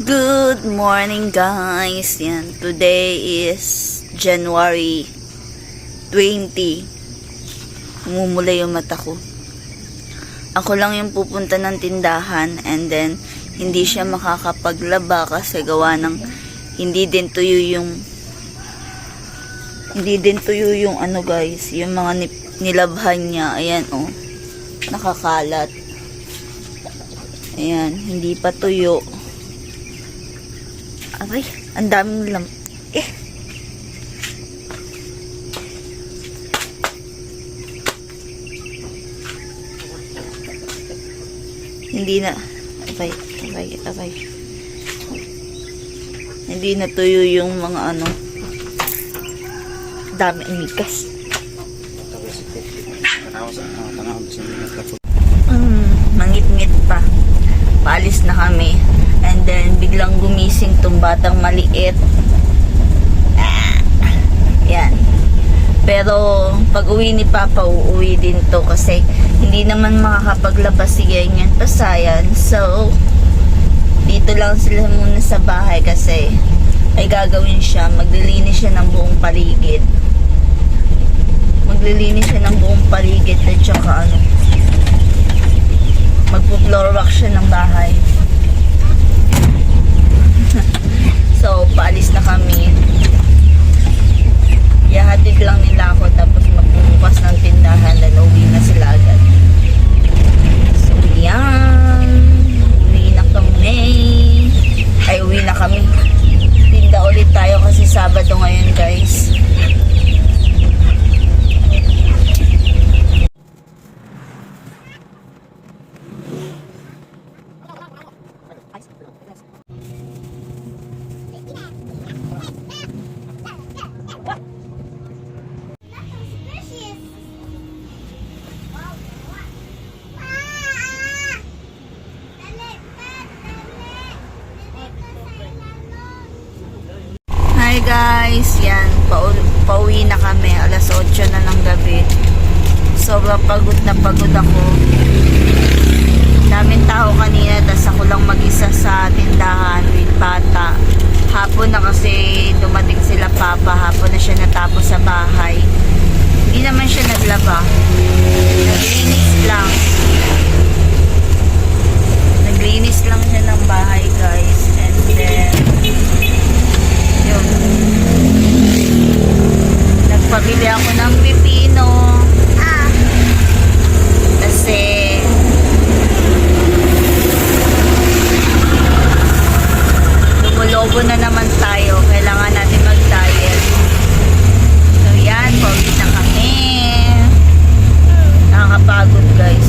Good morning guys. Yan, today is January 20. Umumula yung mata ko. Ako lang yung pupunta ng tindahan and then hindi siya makakapaglaba kasi gawa ng hindi din tuyo yung ano guys, yung mga nilabhan niya. Ayan oh, nakakalat. Ayan, hindi pa tuyo. Aray, ang daming hindi na aray. Hindi na tuyo yung mga ano. Dami ang mikas. Mangit-ngit pa. Paalis na kami. And then, biglang gumising tong batang maliit. Yan. Pero, pag uwi ni Papa, uuwi din to kasi hindi naman makakapaglabas si Ganyan Pasayan. So, dito lang sila muna sa bahay kasi ay gagawin siya. Maglilinis siya ng buong paligid. At saka ano, magpo-floor wax siya ng bahay. So, paalis na kami. Ihahatid lang nila ako tapos magbubukas ng tindahan then uwi na sila agad. So, yan. Uwi na kami. Tinda ulit tayo kasi Sabado ngayon guys. Hi guys, yan, pauwi na kami, alas 8 na ng gabi. Sobrang pagod na pagod ako. Daming tao kanina, tas ako lang mag-isa sa tindahan with bata. Hapon na kasi dumating sila Papa, hapon na siya natapos sa bahay. Hindi naman siya naglaba. Naglinis lang siya ng bahay guys. And then yun, nagpabili ako ng pipino kasi lumulobo na naman tayo, kailangan natin mag-diet. So yan, pauwi na kami. Nakakapagod guys.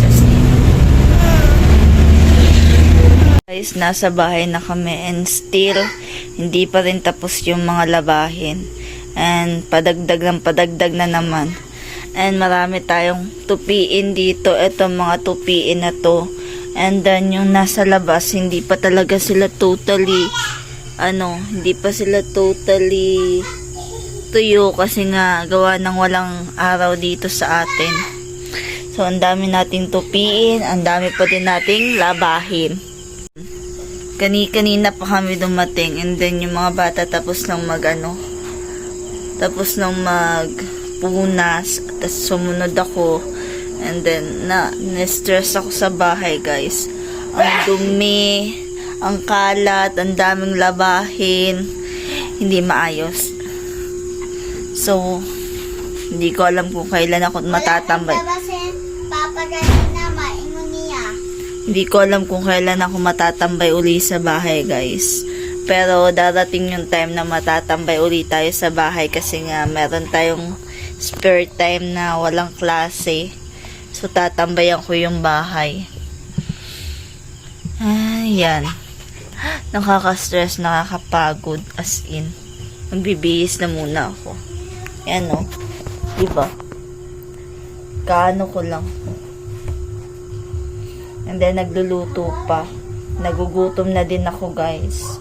Guys, nasa bahay na kami and still hindi pa rin tapos yung mga labahin. And padagdag na naman. And marami tayong tupiin dito. Ito mga tupiin na to. And then yung nasa labas, hindi pa talaga sila totally tuyo kasi nga gawa ng walang araw dito sa atin. So ang dami nating tupiin, ang dami pa din nating labahin. Kanina pa kami dumating and then yung mga bata tapos nang magpunas, tapos sumunod ako and then na-stress ako sa bahay guys. Ang dumi, ang kalat, ang daming labahin, hindi maayos. So hindi ko alam kung kailan ako matatambay. Hindi ko alam kung kailan ako matatambay uli sa bahay guys. Pero darating yung time na matatambay uli tayo sa bahay kasi nga meron tayong spare time na walang klase. So tatambayan ko yung bahay. Ayan. Nakaka-stress, nakakapagod as in. Magbibihis na muna ako. Ayan o. Diba? Kaano ko lang. And then, nagluluto pa. Nagugutom na din ako, guys.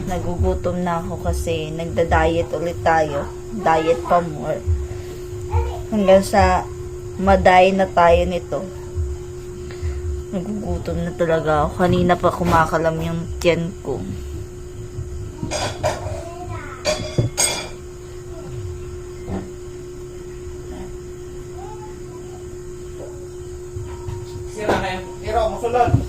Nagugutom na ako kasi nagda-diet ulit tayo. Diet pa more. Hanggang sa maday na tayo nito. Nagugutom na talaga ako. Kanina pa kumakalam yung tiyan ko. Sira kayo. Hiro, musulod.